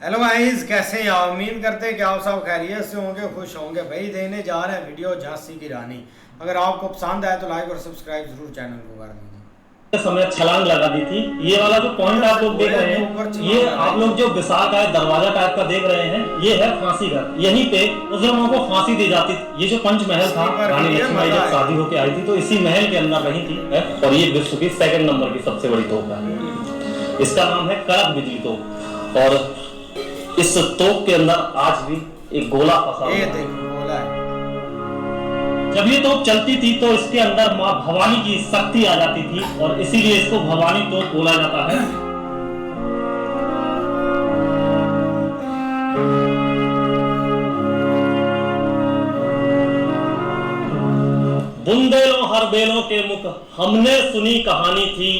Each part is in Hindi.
हेलो गाइस, कैसे हैं आप? उम्मीद करते हैं कि आप सब खैरियत से होंगे, खुश होंगे। भाई देने जा रहे हैं वीडियो झांसी की रानी। अगर आपको पसंद आए तो लाइक और सब्सक्राइब जरूर चैनल को कर दीजिए। समय छलांग लगा दी थी। ये वाला जो पॉइंट आप लोग देख रहे हैं, ये आप लोग जो विशालकाय दरवाजा टाइप का देख रहे हैं, ये है फांसी घर। यहीं पे मुजरिमों को फांसी दी जाती थी। ये जो पंचमहल था, रानी लक्ष्मीबाई जब शादी होकर आई थी तो इसी महल के अंदर रही थी। और ये विश्व की 2nd नंबर की सबसे बड़ी तोप है। इसका नाम है कड़क बिजली तोप। और इस तोप के अंदर आज भी एक गोला फंसा हुआ है। गोला है। जब ये तोप चलती थी तो इसके अंदर मां भवानी की शक्ति आ जाती थी और इसीलिए इसको भवानी तोप बोला जाता है। बुंदेलों हर बेलों के मुख हमने सुनी कहानी थी,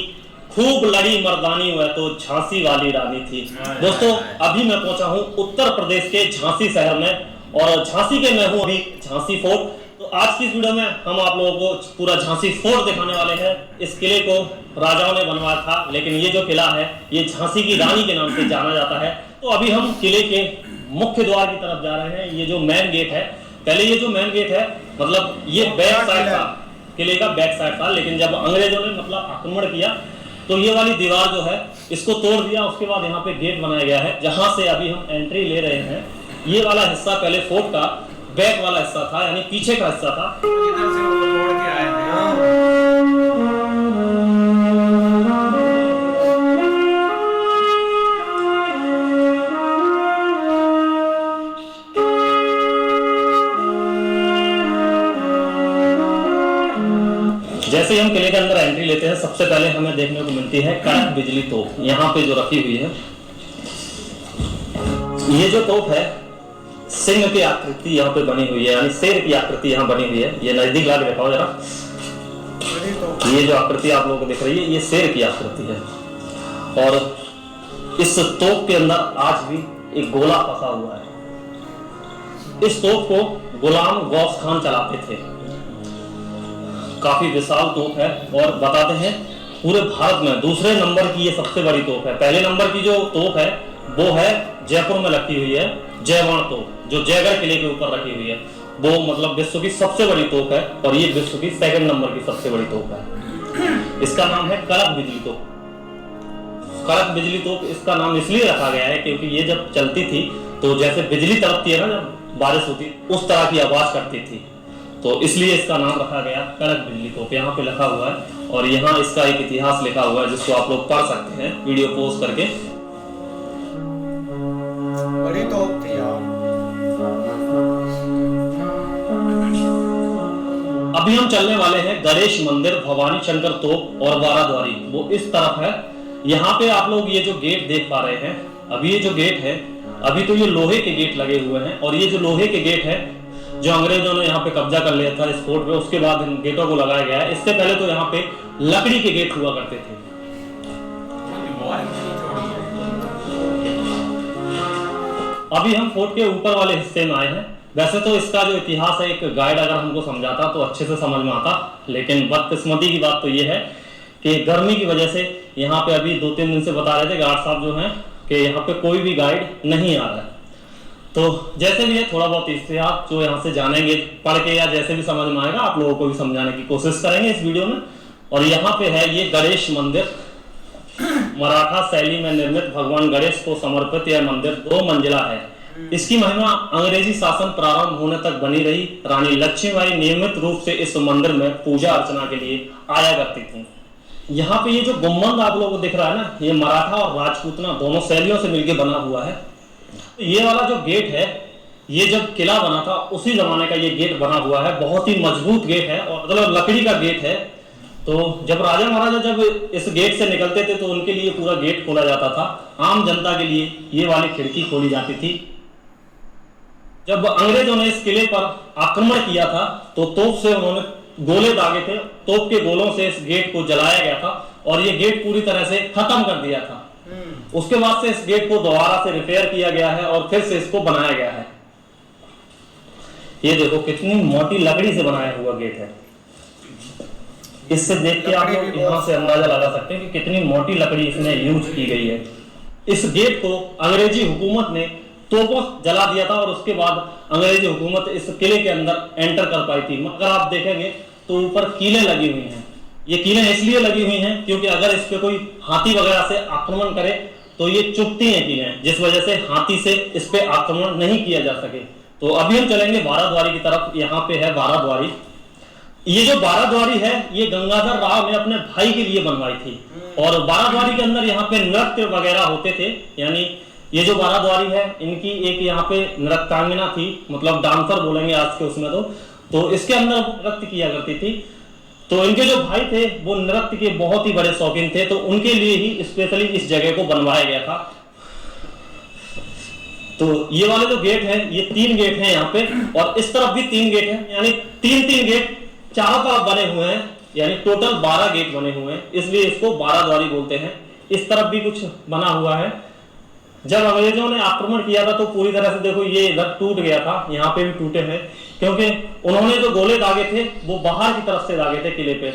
खूब लड़ी मर्दानी वह तो झांसी वाली रानी थी। दोस्तों, अभी मैं पहुंचा हूं उत्तर प्रदेश के झांसी शहर में और झांसी के मैं हूं अभी झांसी फोर्ट। तो आज की इस वीडियो में हम आप लोगों को पूरा झांसी फोर्ट दिखाने वाले हैं। इस किले को राजाओं ने बनवाया था, लेकिन ये जो किला है ये झांसी की रानी के नाम से जाना जाता है। तो अभी हम किले के मुख्य द्वार की तरफ जा रहे हैं। ये जो मेन गेट है, पहले ये जो मेन गेट है मतलब ये बैक साइड था, किले का बैक साइड था। लेकिन जब अंग्रेजों ने मतलब आक्रमण किया तो ये वाली दीवार जो है इसको तोड़ दिया। उसके बाद यहाँ पे गेट बनाया गया है जहां से अभी हम एंट्री ले रहे हैं। ये वाला हिस्सा पहले फोर्ट का बैक वाला हिस्सा था, यानी पीछे का हिस्सा था। इधर से वो तोड़ के आए थे। जैसे हम किले के अंदर एंट्री लेते हैं, सबसे पहले हमें देखने को मिलती है कड़क बिजली तोप। यहाँ पे जो रखी हुई है, ये जो तोप है सिंह की आकृति यहाँ पे बनी हुई है, यानी शेर की आकृति यहाँ बनी हुई है। ये नजदीक ला के दिखाओ जरा। ये जो आकृति आप लोगों को दिख रही है, ये शेर की आकृति है। और इस तोप के अंदर आज भी एक गोला फंसा हुआ है। इस तोप को गुलाम गौस खान चलाते थे। काफी विशाल तोप है और बताते हैं पूरे भारत में दूसरे नंबर की ये सबसे बड़ी तोप है। पहले नंबर की जो तोप है वो है जयपुर में रखी हुई है, जयवाण तोप, जो जयगढ़ किले के ऊपर रखी हुई है। वो मतलब विश्व की सबसे बड़ी तोप है और ये विश्व की 2nd नंबर की सबसे बड़ी तोप है। इसका नाम है कड़क बिजली तोप। कड़क बिजली तोप इसका नाम इसलिए रखा गया है क्योंकि ये जब चलती थी तो जैसे बिजली तड़पती है ना जब बारिश होती, उस तरह की आवाज करती थी, तो इसलिए इसका नाम रखा गया कड़क बिजली तोप। यहाँ पे लिखा हुआ है और यहाँ इसका एक इतिहास लिखा हुआ है जिसको आप लोग पढ़ सकते हैं वीडियो पॉज करके। बड़ी तोप थी यार। अभी हम चलने वाले हैं गणेश मंदिर, भवानी शंकर तोप और बाराद्वारी, वो इस तरफ है। यहाँ पे आप लोग ये जो गेट देख पा रहे हैं, अभी ये जो गेट है, अभी तो ये लोहे के गेट लगे हुए हैं। और ये जो लोहे के गेट है जो अंग्रेजों ने यहाँ पे कब्जा कर लिया था इस फोर्ट पे, उसके बाद इन गेटों को लगाया गया है। इससे पहले तो यहाँ पे लकड़ी के गेट हुआ करते थे। अभी हम फोर्ट के ऊपर वाले हिस्से में आए हैं। वैसे तो इसका जो इतिहास है, एक गाइड अगर हमको समझाता तो अच्छे से समझ में आता, लेकिन बदकिस्मती की बात तो ये है कि गर्मी की वजह से यहाँ पे अभी 2-3 दिन से बता रहे थे गार्ड साहब जो हैं कि यहाँ पे कोई भी गाइड नहीं आ रहा है। तो जैसे भी है थोड़ा बहुत इतिहास जो यहाँ से जानेंगे पढ़ के, या जैसे भी समझ में आएगा आप लोगों को भी समझाने की कोशिश करेंगे इस वीडियो में। और यहाँ पे है ये गणेश मंदिर, मराठा शैली में निर्मित भगवान गणेश को समर्पित यह मंदिर 2 मंजिला है। इसकी महिमा अंग्रेजी शासन प्रारंभ होने तक बनी रही। रानी लक्ष्मीबाई नियमित रूप से इस मंदिर में पूजा अर्चना के लिए आया करती थी। यहाँ पे ये जो गुम्बद आप लोगों को दिख रहा है ना, ये मराठा और राजपूतना दोनों शैलियों से मिलकर बना हुआ है। ये वाला जो गेट है, ये जब किला बना था उसी जमाने का ये गेट बना हुआ है। बहुत ही मजबूत गेट है और मतलब लकड़ी का गेट है। तो जब राजा महाराजा जब इस गेट से निकलते थे तो उनके लिए पूरा गेट खोला जाता था। आम जनता के लिए ये वाली खिड़की खोली जाती थी। जब अंग्रेजों ने इस किले पर आक्रमण किया था तो तोप से उन्होंने गोले दागे थे। तोप के गोलों से इस गेट को जलाया गया था और ये गेट पूरी तरह से खत्म कर दिया था। उसके बाद से इस गेट को दोबारा से रिपेयर किया गया है और फिर से इसको बनाया गया है। ये देखो कितनी मोटी लकड़ी से बनाया हुआ गेट है। इससे देख के आप लोग यहाँ से अंदाजा लगा सकते हैं कि कितनी मोटी लकड़ी इसमें यूज की गई है। इस गेट को अंग्रेजी हुकूमत ने तोपों जला दिया था और उसके बाद अंग्रेजी हुकूमत इस किले के अंदर एंटर कर पाई थी। मगर आप देखेंगे तो ऊपर कीलें लगी हुई हैं। ये कीलें इसलिए लगी हुई हैं क्योंकि अगर इस पे कोई हाथी वगैरह से आक्रमण करे तो ये चुभती हैं कीलें, जिस वजह से हाथी से इस पे आक्रमण नहीं किया जा सके। तो अभी हम चलेंगे बाराद्वारी की तरफ। यहाँ पे है बाराद्वारी। ये जो बाराद्वारी है ये गंगाधर राव ने अपने भाई के लिए बनवाई थी और बाराद्वारी के अंदर यहाँ पे नृत्य वगैरह होते थे। यानी ये जो बाराद्वारी है इनकी एक यहाँ पे नृत्यांगना थी, मतलब डांसर बोलेंगे आज के उसमें तो इसके अंदर नृत्य किया करती थी। तो इनके जो भाई थे वो नृत्य के बहुत ही बड़े शौकीन थे, तो उनके लिए ही स्पेशली इस जगह को बनवाया गया था। तो ये वाले जो गेट है ये 3 गेट हैं यहाँ पे और इस तरफ भी 3 गेट हैं, यानी 3 गेट चारों तरफ बने हुए हैं, यानी टोटल 12 गेट बने हुए हैं, इसलिए इसको बाराद्वारी बोलते हैं। इस तरफ भी कुछ बना हुआ है। जब अंग्रेजों ने आक्रमण किया था तो पूरी तरह से देखो ये इधर टूट गया था, यहाँ पे भी टूटे हैं क्योंकि उन्होंने जो गोले दागे थे वो बाहर की तरफ से दागे थे किले पे।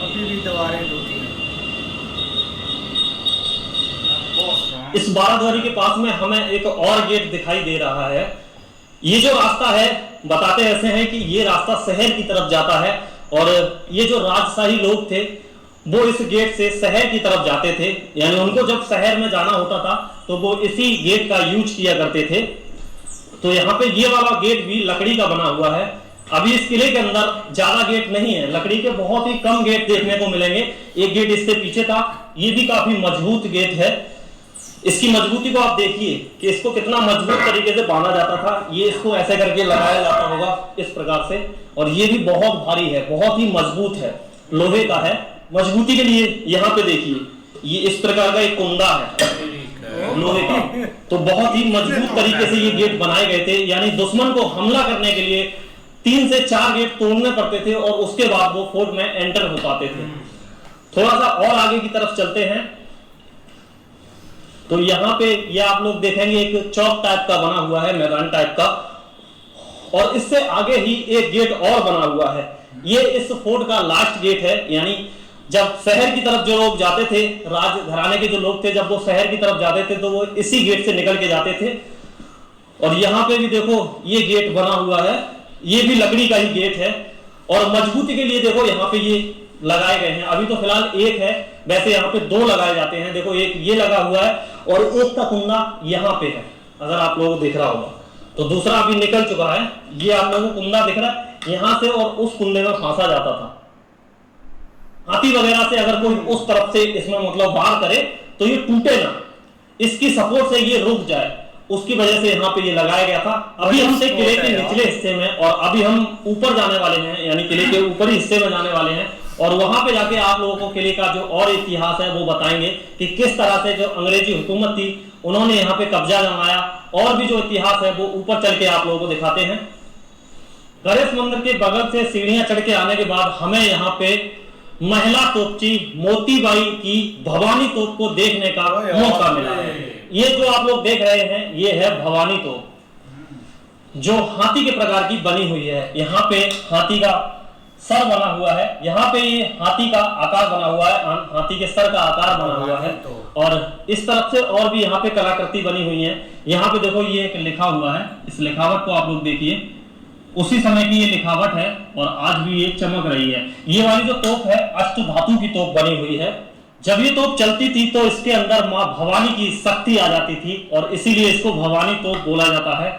अभी भी दीवारें टूटी हैं। इस बाराद्वारी के पास में हमें एक और गेट दिखाई दे रहा है। ये जो रास्ता है बताते ऐसे हैं कि ये रास्ता शहर की तरफ जाता है और ये जो राजशाही लोग थे वो इस गेट से शहर की तरफ जाते थे, यानी उनको जब शहर में जाना होता था तो वो इसी गेट का यूज किया करते थे। तो यहाँ पे ये वाला गेट भी लकड़ी का बना हुआ है। अभी इस किले के अंदर ज्यादा गेट नहीं है, लकड़ी के बहुत ही कम गेट देखने को मिलेंगे। एक गेट इससे पीछे था, ये भी काफी मजबूत गेट है। इसकी मजबूती को आप देखिए कि इसको कितना मजबूत तरीके से बांधा जाता था। ये इसको ऐसे करके लगाया जाता होगा इस प्रकार से, और ये भी बहुत भारी है, बहुत ही मजबूत है, लोहे का है। मजबूती के लिए यहाँ पे देखिए ये इस प्रकार का एक कुंदा है लोहे का, तो बहुत ही मजबूत तरीके से ये गेट बनाए गए थे। यानी दुश्मन को हमला करने के लिए 3 से 4 गेट तोड़ने पड़ते थे और उसके बाद वो फोर्ट में एंटर हो पाते थे। थोड़ा सा और आगे की तरफ चलते हैं तो यहाँ पे ये आप लोग देखेंगे एक चौक टाइप का बना हुआ है, मैदान टाइप का, और इससे आगे ही एक गेट और बना हुआ है। ये इस फोर्ट का लास्ट गेट है। यानी जब शहर की तरफ जो लोग जाते थे, राज घराने के जो लोग थे, जब वो शहर की तरफ जाते थे तो वो इसी गेट से निकल के जाते थे। और यहाँ पे भी देखो ये गेट बना हुआ है, ये भी लकड़ी का ही गेट है और मजबूती के लिए देखो यहाँ पे ये लगाए गए हैं। अभी तो फिलहाल एक है, वैसे यहाँ पे 2 लगाए जाते हैं। देखो एक ये लगा हुआ है और एक का कुंदा यहाँ पे है, अगर आप लोगों को दिख रहा होगा। तो दूसरा अभी निकल चुका है, ये आप लोगों को कुंदा दिख रहा है यहाँ से, और उस कुंदे में फांसा जाता था। हाथी वगैरह से अगर कोई उस तरफ से इसमें मतलब वार करे तो ये टूटे ना, इसकी सपोर्ट से ये रुक जाए, उसकी वजह से यहाँ पे ये लगाया गया था। अभी हम थे किले के निचले हिस्से में और अभी हम ऊपर जाने वाले हैं, यानी किले के ऊपरी हिस्से में जाने वाले हैं और वहां पे जाके आप लोगों को किले का जो और इतिहास है वो बताएंगे कि किस तरह से जो अंग्रेजी हुकूमत थी उन्होंने यहाँ पे कब्जा जमाया, और भी जो इतिहास है वो ऊपर चल के आप लोगों को दिखाते हैं। गणेश मंदिर के बगल से सीढ़ियां चढ़ के आने के बाद हमें यहाँ पे महिला तोपची मोतीबाई की भवानी तोप को देखने का मौका मिला है। ये जो आप लोग देख रहे हैं ये है भवानी तोप, जो हाथी के प्रकार की बनी हुई है। यहाँ पे हाथी का सर बना हुआ है, यहाँ पे ये हाथी का आकार बना हुआ है, हाथी के सर का आकार बना हुआ है। और इस तरफ से और भी यहाँ पे कलाकृति बनी हुई है। यहाँ पे देखो ये एक लिखा हुआ है, इस लिखावट को आप लोग देखिए, उसी समय की ये लिखावट है और आज भी ये चमक रही है। ये वाली जो तोप है अष्ट धातु की तोप बनी हुई है। जब ये तोप चलती थी तो इसके अंदर मां भवानी की शक्ति आ जाती थी और इसीलिए इसको भवानी तोप बोला जाता है।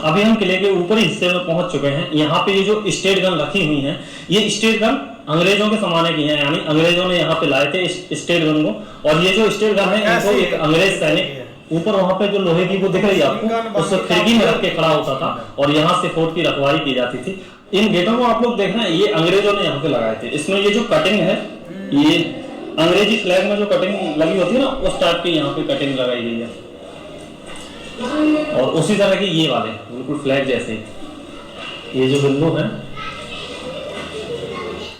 अभी हम किले के ऊपरी हिस्से में पहुंच चुके हैं। यहाँ पे ये जो स्टेट गन रखी हुई हैं, ये स्टेट गन अंग्रेजों के जमाने की हैं, यानी अंग्रेजों ने यहाँ पे लाए थे इस स्टेट गन को। और ये जो स्टेट गन है इनको एक अंग्रेज सैनिक ऊपर वहां पे जो लोहे की वो दिख रही है आपको, उस खिड़की में रख के खड़ा होता था और यहाँ से फोर्ट की रखवाली की जाती थी। इन गेटों को आप लोग देखना है, ये अंग्रेजों ने यहाँ पे लगाए थे। इसमें ये जो कटिंग है ये अंग्रेजी फ्लैग में जो कटिंग लगी होती है ना, उस टाइप की यहाँ पे कटिंग लगाई गई है। और उसी तरह के ये वाले बिल्कुल फ्लैग जैसे ये जो बिंदु है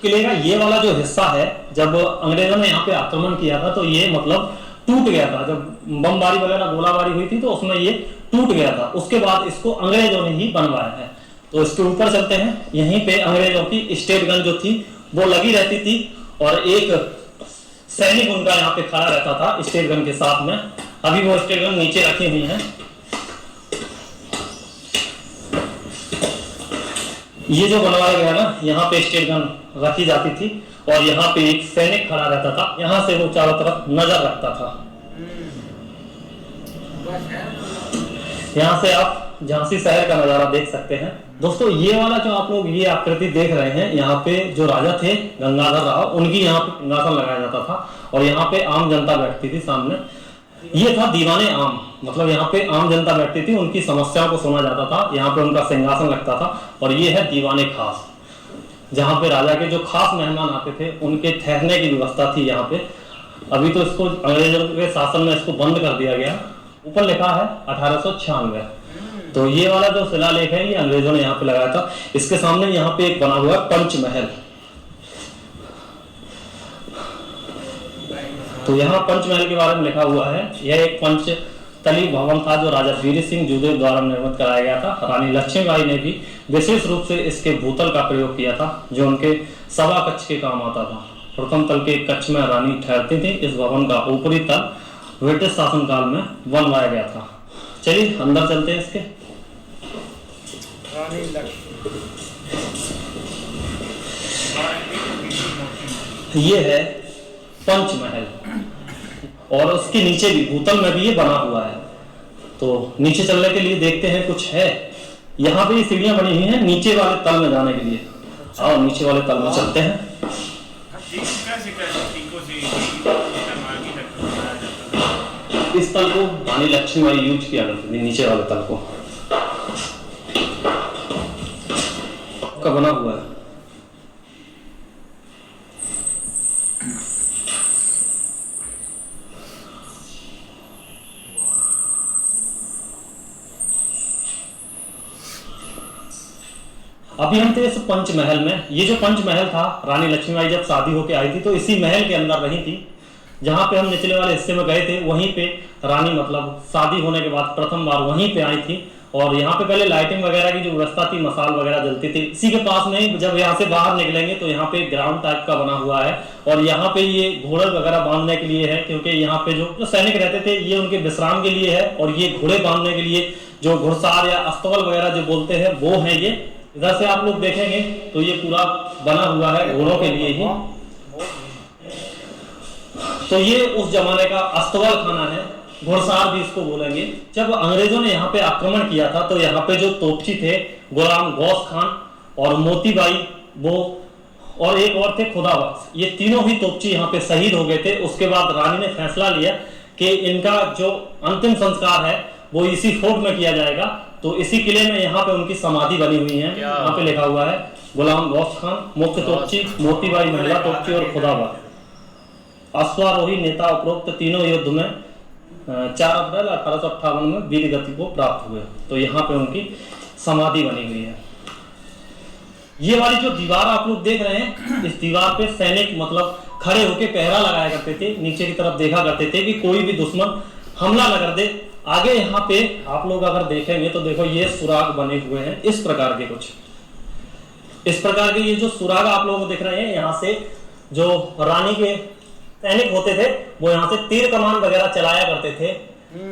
किले का, ये वाला जो हिस्सा है जब अंग्रेजों ने यहाँ पे आक्रमण किया था तो ये मतलब टूट गया था। जब बमबारी वगैरह गोलाबारी हुई थी तो उसमें ये टूट गया था। उसके बाद इसको अंग्रेजों ने ही बनवाया है। तो इसके ऊपर चलते हैं। यहीं पे अंग्रेजों की स्टेट गन जो थी वो लगी रहती थी और एक सैनिक उनका यहाँ पे खड़ा रहता था स्टेट गन के साथ में। अभी वो स्टेट गन नीचे रखी हुई है। ये जो बनवाया गया ना, यहाँ पे स्टेट गन रखी जाती थी और यहाँ पे एक सैनिक खड़ा रहता था, यहाँ से वो चारों तरफ नजर रखता था। यहाँ से आप झांसी शहर का नजारा देख सकते हैं। दोस्तों ये वाला जो आप लोग ये आकृति देख रहे हैं, यहाँ पे जो राजा थे गंगाधर राव, उनकी यहाँ पे सिंहासन लगाया जाता था और यहाँ पे आम जनता बैठती थी सामने। ये था दीवाने आम, मतलब यहाँ पे आम जनता बैठती थी, उनकी समस्याओं को सुना जाता था, यहाँ पे उनका सिंहासन लगता था। और ये है दीवाने खास, जहाँ पे राजा के जो खास मेहमान आते थे उनके ठहरने की व्यवस्था थी यहाँ पे। अभी तो इसको अंग्रेजों के शासन में इसको बंद कर दिया गया। ऊपर लिखा है 1896। तो ये वाला जो शिलालेख है ये अंग्रेजों ने यहाँ पे लगाया था। इसके सामने यहाँ पे एक बना हुआ है पंचमहल। तो यहाँ पंचमहल के बारे में लिखा हुआ है। यह एक पंचतली भवन था जो राजा वीर सिंह जूदेव द्वारा निर्मित कराया गया था। रानी लक्ष्मीबाई ने भी विशेष रूप से इसके भूतल का प्रयोग किया था जो उनके सभा कक्ष के काम आता था। प्रथम तल के कक्ष में रानी ठहरती थी। इस भवन का ऊपरी तल ब्रिटिश शासनकाल में बनवाया गया था। चलिए अंदर चलते हैं इसके। रानी ये है पंचमहल और उसके नीचे भी भूतल में भी ये बना हुआ है। तो नीचे चलने के लिए देखते हैं कुछ है। यहाँ पे ये सीढ़ियां बनी हुई हैं नीचे वाले तल में जाने के लिए। आओ नीचे वाले तल में चलते हैं। इस तल को रानी लक्ष्मीबाई यूज किया करती थी, नीचे वाले तल को का बना हुआ है। अभी हम थे इस पंचमहल में। ये जो पंचमहल था, रानी लक्ष्मीबाई जब शादी होकर आई थी तो इसी महल के अंदर रही थी। जहां पे हम निचले वाले हिस्से में गए थे वहीं पे रानी मतलब शादी होने के बाद प्रथम बार वहीं पे आई थी। और यहाँ पे पहले लाइटिंग वगैरह की जो व्यवस्था थी, मसाल वगैरह जलती थी। इसी के पास में जब यहाँ से बाहर निकलेंगे तो यहाँ पे ग्राउंड टाइप का बना हुआ है और यहाँ पे ये घोड़े वगैरह बांधने के लिए है, क्योंकि यहाँ पे जो सैनिक रहते थे ये उनके विश्राम के लिए है। और ये घोड़े बांधने के लिए जो घुड़सार या अस्तबल वगैरह जो बोलते हैं वो है ये। इधर से आप लोग देखेंगे तो ये पूरा बना हुआ है घोड़ों के लिए ही। तो ये उस जमाने का अस्तबल खाना है, घुड़सार भी इसको बोलेंगे। जब अंग्रेजों ने यहाँ पे आक्रमण किया था तो यहाँ पे जो तोपची थे गुलाम गौस खान और मोतीबाई वो और एक और थे खुदा बख्श, ये तीनों ही तोपची यहाँ पे शहीद हो गए थे। उसके बाद रानी ने फैसला लिया कि इनका जो अंतिम संस्कार है वो इसी फोर्ट में किया जाएगा। तो इसी किले में यहाँ पे उनकी समाधि बनी हुई है। यहाँ पे लिखा हुआ है गुलाम गौस खान मुख्य तोपची, मोतीबाई महिला तोपची और खुदा बख्श अश्वारोही नेता उपरोक्त तीनों युद्ध में 4 अप्रैल 1858 में वीर गति को प्राप्त हुए। तो यहाँ पे उनकी समाधि बनी हुई है। ये वाली जो दीवार आप लोग देख रहे हैं, इस दीवार पे सैनिक मतलब खड़े होके पहरा लगाया करते थे, नीचे की तरफ देखा करते थे कि कोई भी दुश्मन हमला न कर दे। आगे यहाँ पे आप लोग अगर देखेंगे तो देखो ये सुराग बने हुए हैं इस प्रकार के, कुछ इस प्रकार के ये जो सुराग आप लोग दिख रहे हैं, यहाँ से जो रानी के सैनिक होते थे वो यहाँ से तीर कमान वगैरह चलाया करते थे।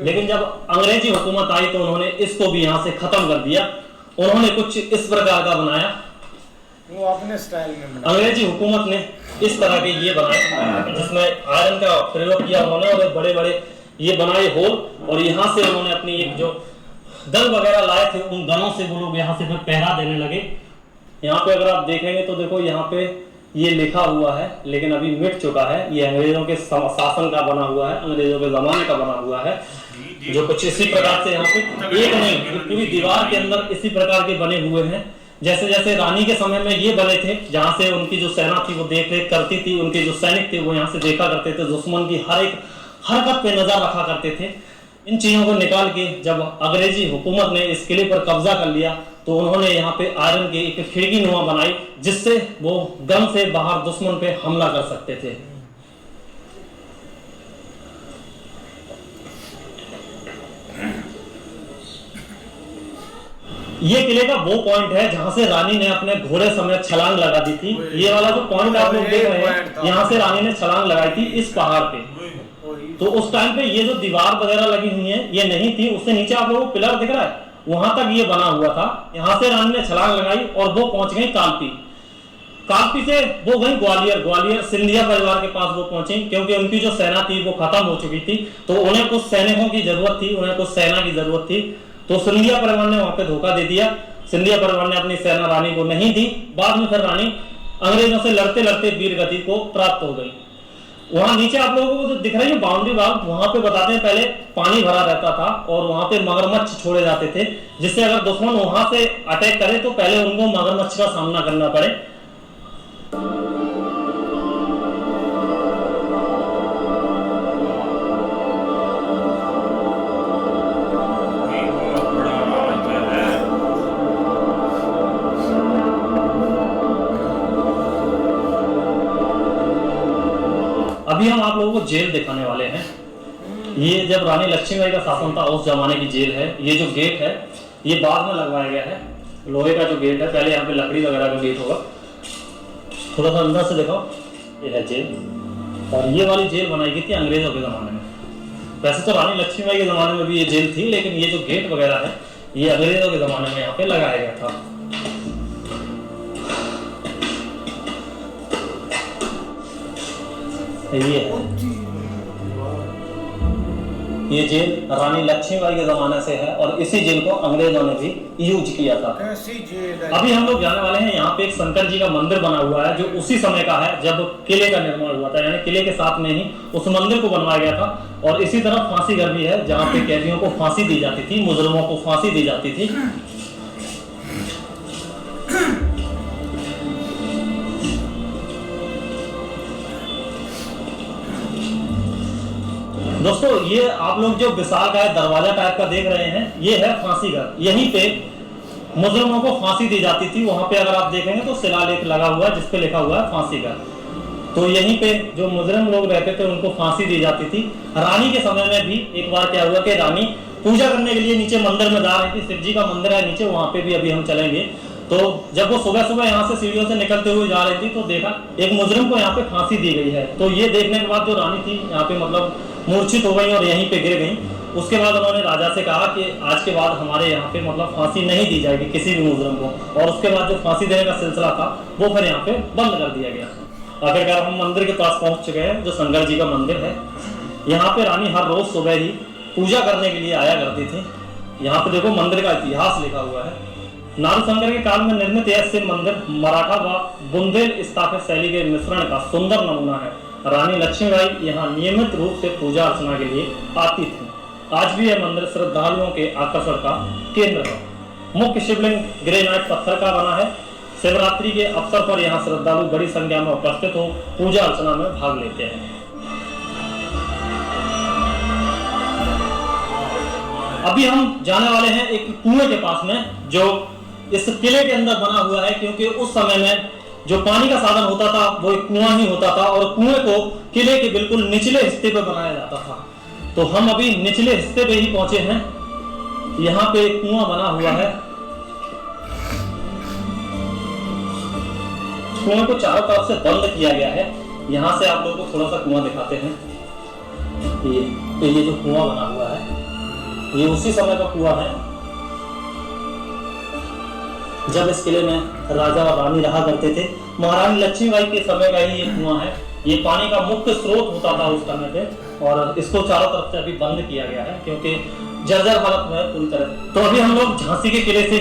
लेकिन जब अंग्रेजी हुकूमत आई तो उन्होंने इसको भी यहाँ से खत्म कर दिया। उन्होंने कुछ इस प्रकार का बनाया, वो अपने स्टाइल में बनाया। अंग्रेजी हुकूमत ने इस तरह के ये बनाए जिसमें आयरन का प्रयोग किया उन्होंने और बड़े बड़े ये बनाए होल। और यहाँ से उन्होंने अपनी एक जो दल वगैरह लाए थे उन गनों से वो लोग यहाँ से फिर पहरा देने लगे। यहाँ पे अगर आप देखेंगे तो देखो यहाँ पे ये लिखा हुआ है लेकिन अभी मिट चुका है। ये अंग्रेजों के शासन का बना हुआ है, अंग्रेजों के जमाने का बना हुआ है, जो कुछ इसी प्रकार से यहाँ पे एक नहीं पूरी दीवार के अंदर इसी प्रकार के बने हुए हैं। जैसे जैसे रानी के समय में ये बने थे, जहाँ से उनकी जो सेना थी वो देख रेख करती थी, उनके जो सैनिक थे वो यहाँ से देखा करते थे, दुश्मन की हर एक हरकत पे नजर रखा करते थे। इन चीजों को निकाल के जब अंग्रेजी हुकूमत ने इस किले पर कब्जा कर लिया तो उन्होंने यहाँ पे आयरन की एक खिड़की नुमा बनाई जिससे वो गन से बाहर दुश्मन पे हमला कर सकते थे। ये किले का वो पॉइंट है जहां से रानी ने अपने घोड़े समेत छलांग लगा दी थी। ये वाला जो पॉइंट आप लोग देख रहे हैं, यहाँ से रानी ने छलांग लगाई थी इस पहाड़ पे। तो उस टाइम पे ये जो दीवार वगैरह लगी हुई है ये नहीं थी, उससे नीचे आप लोगों को पिलर दिख रहा है, वहां तक ये बना हुआ था। यहाँ से रानी ने छलांग लगाई और वो पहुंच गई कालपी। कालपी से वो गई ग्वालियर सिंधिया परिवार के पास वो पहुंची, क्योंकि उनकी जो सेना थी वो खत्म हो चुकी थी। तो उन्हें कुछ सैनिकों की जरूरत थी, उन्हें कुछ सेना की जरूरत थी। तो सिंधिया परिवार ने वहां पे धोखा दे दिया। सिंधिया परिवार ने अपनी सेना रानी को नहीं दी। बाद में फिर रानी अंग्रेजों से लड़ते लड़ते वीर गति को प्राप्त हो गई। वहां नीचे आप लोगों को जो दिख रही है बाउंड्री वाल, वहां पे बताते हैं पहले पानी भरा रहता था और वहां पे मगरमच्छ छोड़े जाते थे, जिससे अगर दुश्मन वहां से अटैक करे तो पहले उनको मगरमच्छ का सामना करना पड़े। अभी हम आप लोगों को जेल दिखाने वाले हैं। ये जब रानी लक्ष्मीबाई का शासन था उस जमाने की जेल है। ये जो गेट है ये बाद में लगवाया गया है, लोहे का जो गेट है, पहले यहाँ पे लकड़ी वगैरह का गेट होगा। थोड़ा सा अंदर से देखो, ये है जेल। और ये वाली जेल बनाई गई थी अंग्रेजों के जमाने में। वैसे तो रानी लक्ष्मीबाई के जमाने में भी ये जेल थी, लेकिन ये जो गेट वगैरह है ये अंग्रेजों के जमाने में यहाँ पे लगाया गया था। ये जेल रानी लक्ष्मीबाई के जमाने से है और इसी जेल को अंग्रेजों ने भी यूज किया था। कैसी जेल है? अभी हम लोग जाने वाले हैं, यहाँ पे एक शंकर जी का मंदिर बना हुआ है जो उसी समय का है जब किले का निर्माण हुआ था, यानी किले के साथ में ही उस मंदिर को बनवाया गया था। और इसी तरह फांसी घर भी है जहाँ पे कैदियों को फांसी दी जाती थी, मुजरिमों को फांसी दी जाती थी। दोस्तों ये आप लोग जो विशालकाय दरवाजा टाइप का देख रहे हैं ये है फांसी घर। यहीं पे मुजरिमों को फांसी दी जाती थी। वहां पे अगर आप देखेंगे तो शिलालेख लगा हुआ है जिसपे लिखा हुआ है फांसी घर। तो यहीं पे जो मुजरिम लोग रहते थे उनको फांसी दी जाती थी। रानी के समय में भी एक बार क्या हुआ कि रानी पूजा करने के लिए नीचे मंदिर में जा रही थी। शिव जी का मंदिर है नीचे, वहां पे भी अभी हम चलेंगे। तो जब वो सुबह सुबह यहाँ से सीढ़ियों से निकलते हुए जा रही थी तो देखा एक मुजरिम को यहाँ पे फांसी दी गई है। तो ये देखने के बाद जो रानी थी यहाँ पे मतलब मूर्छित हो गई और यहीं पे गिर गई। उसके बाद उन्होंने राजा से कहा कि आज के बाद हमारे यहाँ पे मतलब फांसी नहीं दी जाएगी किसी भी मुजरिम को। और उसके बाद जो फांसी देने का सिलसिला था वो फिर यहाँ पे बंद कर दिया गया। आखिरकार हम मंदिर के पास पहुंच चुके हैं जो शंकर जी का मंदिर है। यहाँ पे रानी हर रोज सुबह ही पूजा करने के लिए आया करती थी। यहाँ पे देखो मंदिर का इतिहास लिखा हुआ है। नारशंकर के काल में निर्मित यह शिव मंदिर मराठा व बुंदेल स्थापित शैली के मिश्रण का सुंदर नमूना है। रानी लक्ष्मीबाई यहाँ नियमित रूप से पूजा अर्चना के लिए आती थी। आज भी यह मंदिर श्रद्धालुओं के आकर्षण का केंद्र है। मुख्य शिवलिंग ग्रेनाइट पत्थर का बना है। शिवरात्रि के अवसर पर यहाँ श्रद्धालु बड़ी संख्या में उपस्थित हो पूजा अर्चना में भाग लेते हैं। अभी हम जाने वाले हैं एक कुएं के पास में जो इस किले के अंदर बना हुआ है, क्योंकि उस समय में जो पानी का साधन होता था वो एक कुआं ही होता था और कुएं को किले के बिल्कुल निचले हिस्से पे बनाया जाता था। तो हम अभी निचले हिस्से पे ही पहुंचे हैं। यहाँ पे एक कुआं बना हुआ है। कुएं को चारों तरफ से बंद किया गया है। यहाँ से आप लोगों को थोड़ा सा कुआं दिखाते हैं। ये जो कुआं बना हुआ है ये उसी समय का कुआं है जब इस किले में राजा और रानी रहा करते थे। महारानी लक्ष्मीबाई के समय का ही ये कुआं है। ये पानी का मुख्य स्रोत होता था उस समय पे और इसको चारों तरफ से अभी बंद किया गया है क्योंकि जर्जर हालत में है पूरी तरह। तो अभी हम लोग झांसी के किले से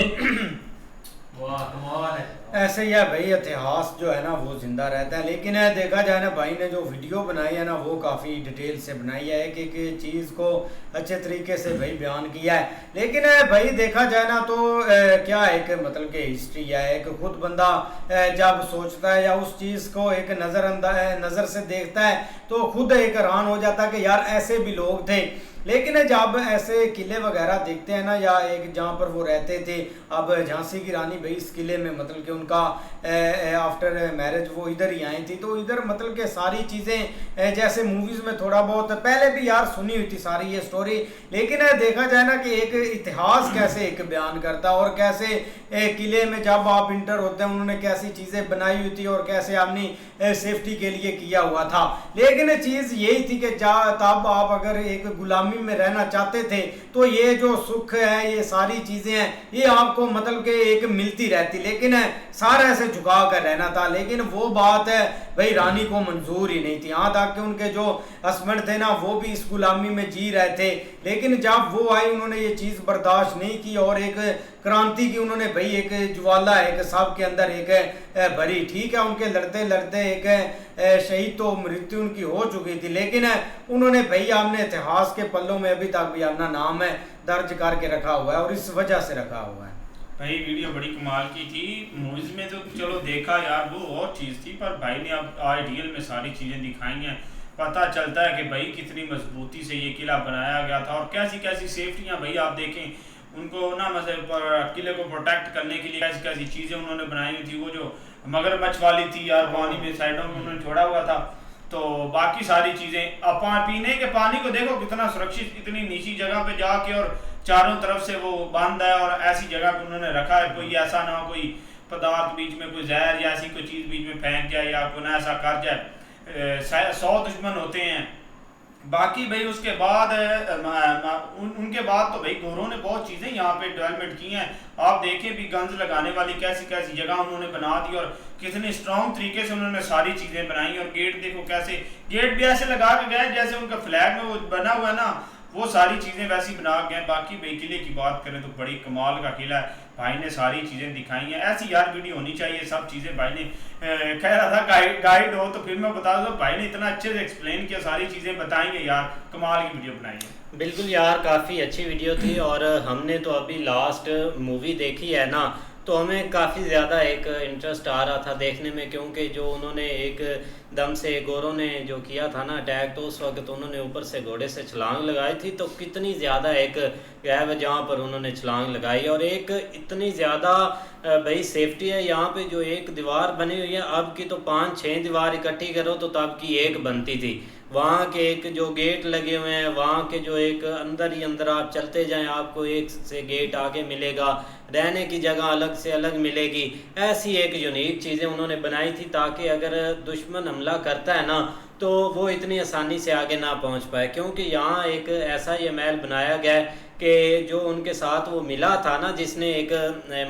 ऐसे ही है भाई, इतिहास जो है ना वो जिंदा रहता है। लेकिन देखा जाए ना भाई ने जो वीडियो बनाई है ना वो काफ़ी डिटेल से बनाई है कि चीज़ को अच्छे तरीके से भाई बयान किया है। लेकिन भाई देखा जाए ना तो क्या एक मतलब कि हिस्ट्री है, एक खुद बंदा जब सोचता है या उस चीज़ को एक नज़र से देखता है तो खुद एक हैरान हो जाता है कि यार ऐसे भी लोग थे। लेकिन जब ऐसे किले वगैरह देखते हैं ना, या एक जहाँ पर वो रहते थे, अब झांसी की रानी भाई इस किले में मतलब कि उनका आफ्टर मैरिज वो इधर ही आई थी, तो इधर मतलब कि सारी चीज़ें जैसे मूवीज़ में थोड़ा बहुत पहले भी यार सुनी हुई थी सारी ये स्टोरी, लेकिन देखा जाए ना कि एक इतिहास कैसे एक बयान करता है, और कैसे किले में जब आप इंटर होते हैं उन्होंने कैसी चीज़ें बनाई हुई थी और कैसे अपनी सेफ्टी के लिए किया हुआ था। लेकिन चीज़ यही थी कि तब आप अगर एक गुलामी में रहना चाहते थे तो ये जो सुख है, ये सारी चीज़ें हैं, ये आपको मतलब कि एक मिलती रहती, लेकिन सारा ऐसे झुका कर रहना था। लेकिन वो बात है भाई रानी को मंजूर ही नहीं थी, यहाँ तक कि उनके जो हस्बैंड थे ना वो भी इस गुलामी में जी रहे थे, लेकिन जब वो आई उन्होंने ये चीज़ बर्दाश्त नहीं की और एक क्रांति की उन्होंने भाई एक ज्वाला एक सब के अंदर एक भरी। ठीक है, उनके लड़ते लड़ते एक शहीद तो मृत्यु उनकी हो चुकी थी, लेकिन उन्होंने भाई हमने इतिहास के पल्लों में अभी तक भी अपना नाम है दर्ज करके रखा हुआ है, और इस वजह से रखा हुआ है। भाई वीडियो बड़ी कमाल की थी। मूवीज में तो चलो देखा यार वो और चीज़ थी, पर भाई ने अब आइडियल में सारी चीज़ें दिखाई हैं। पता चलता है कि भाई कितनी मजबूती से ये किला बनाया गया था और कैसी कैसी सेफ्टियाँ भाई आप देखें उनको ना, मतलब किले को प्रोटेक्ट करने के लिए कैसी कैसी चीज़ें उन्होंने बनाई हुई थी। वो जो मगरमच्छ वाली थी यार, पानी में साइडों में उन्होंने छोड़ा हुआ था, तो बाकी सारी चीज़ें अब पीने के पानी को देखो कितना सुरक्षित, इतनी नीची जगह पे जाके, और चारों तरफ से वो बंद है और ऐसी जगह पे उन्होंने रखा है, कोई ऐसा ना हो कोई पदार्थ बीच में, कोई जहर या ऐसी कोई चीज़ बीच में फेंक जाए या कोई ना ऐसा कर जाए। 100 दुश्मन होते हैं। बाकी भाई उसके बाद उनके बाद तो भाई गोरों ने बहुत चीज़ें यहाँ पे डेवलपमेंट की हैं। आप देखें भी गन्स लगाने वाली कैसी कैसी जगह उन्होंने बना दी और कितने स्ट्रॉन्ग तरीके से उन्होंने सारी चीज़ें बनाई। और गेट देखो कैसे, गेट भी ऐसे लगा के गए जैसे उनका फ्लैग में वो बना हुआ है ना, वो सारी चीज़ें वैसी बना गए। बाकी भाई किले की बात करें तो बड़ी कमाल का किला है, भाई ने सारी चीज़ें दिखाई हैं। ऐसी यार वीडियो होनी चाहिए, सब चीज़ें भाई ने कह रहा था गाइड हो तो फिर मैं बता दूँ, भाई ने इतना अच्छे से एक्सप्लेन किया, सारी चीज़ें बताएंगे यार, कमाल की वीडियो बनाई है। बिल्कुल यार, काफ़ी अच्छी वीडियो थी। और हमने तो अभी लास्ट मूवी देखी है ना, तो हमें काफ़ी ज़्यादा एक इंटरेस्ट आ रहा था देखने में, क्योंकि जो उन्होंने एक दम से गोरों ने जो किया था ना अटैक, तो उस वक्त उन्होंने ऊपर से घोड़े से छलांग लगाई थी, तो कितनी ज़्यादा एक गैप है जहाँ पर उन्होंने छलांग लगाई। और एक इतनी ज़्यादा भाई सेफ्टी है यहाँ पे, जो एक दीवार बनी हुई है, अब की तो 5-6 दीवार इकट्ठी करो तो तब की एक बनती थी। वहाँ के एक जो गेट लगे हुए हैं, वहाँ के जो एक अंदर ही अंदर आप चलते जाएं आपको एक से गेट आगे मिलेगा, रहने की जगह अलग से अलग मिलेगी। ऐसी एक यूनिक चीज़ें उन्होंने बनाई थी ताकि अगर दुश्मन हमला करता है ना तो वो इतनी आसानी से आगे ना पहुँच पाए। क्योंकि यहाँ एक ऐसा ये महल बनाया गया है कि जो उनके साथ वो मिला था ना, जिसने एक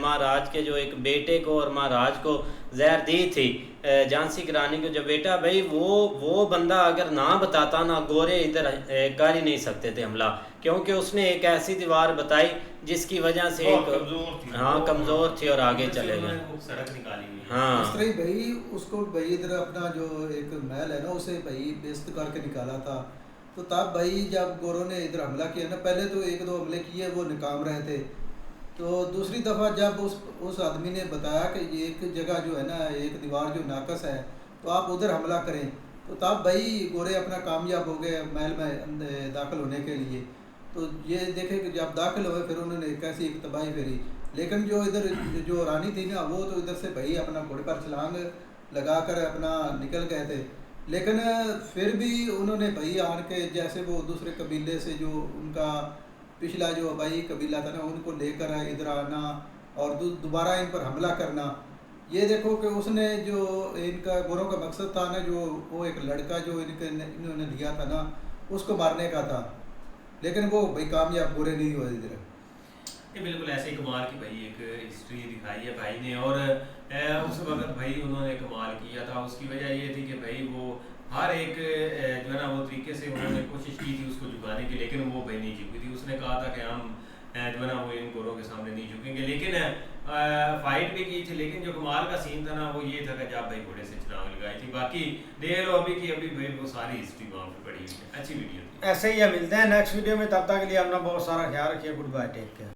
महाराज के जो एक बेटे को और महाराज को जहर दी थी, झांसी की रानी को जो बेटा, भाई वो बंदा अगर ना बताता ना, गोरे इधर कर ही नहीं सकते थे हमला, क्योंकि उसने एक ऐसी दीवार बताई जिसकी वजह से एक कमज़ोर थी और आगे चले गए, सड़क निकाली हुई। हाँ इस तरह भाई उसको भाई इधर अपना जो एक महल है ना उसे भाई बेइज्जत करके निकाला था। तो तब भाई जब गोरों ने इधर हमला किया ना, पहले तो 1-2 हमले किए वो नाकाम रहे थे, तो दूसरी दफ़ा जब उस आदमी ने बताया कि ये एक जगह जो है ना, एक दीवार जो नाकस है, तो आप उधर हमला करें, तो तब भाई गोरे अपना कामयाब हो गए महल में दाखिल होने के लिए। तो ये देखे कि जब दाखिल हुए फिर उन्होंने कैसी एक तबाही फेरी। लेकिन जो इधर जो रानी थी ना, वो तो इधर से भाई अपना घोड़े पर छलांग लगा कर अपना निकल गए थे, लेकिन फिर भी उन्होंने भाई आन के जैसे वो दूसरे कबीले से जो उनका पिछला जो भाई कबीला था ना, उनको लेकर इधर आना और दोबारा इन पर हमला करना। ये देखो कि उसने जो इनका गोरों का मकसद था ना, जो वो एक लड़का जो इन्होंने लिया था ना, उसको मारने का था, लेकिन वो भाई कामयाब गोरे नहीं हुए इधर। ये बिल्कुल ऐसे ही कमाल की भाई एक हिस्ट्री दिखाई है भाई ने। और उस वक्त भाई उन्होंने कमाल किया था, उसकी वजह ये थी कि भाई वो हर एक जो है ना वो तरीके से उन्होंने कोशिश की थी उसको झुकाने की, लेकिन वो भाई नहीं झुकी थी। उसने कहा था कि हम जो है ना वो इन गोरों के सामने नहीं झुकेंगे, लेकिन फाइट भी की थी। लेकिन जो कमाल का सीन था ना वो ये था कि जब भाई घोड़े से छलांग लगाई थी। बाकी देख लो अभी की अभी भाई वो सारी हिस्ट्री वहाँ पर पड़ी हुई है, अच्छी वीडियो थी। ऐसे ही मिलते हैं नेक्स्ट वीडियो में, तब तक के लिए अपना बहुत सारा ख्याल रखिए। Goodbye, take care.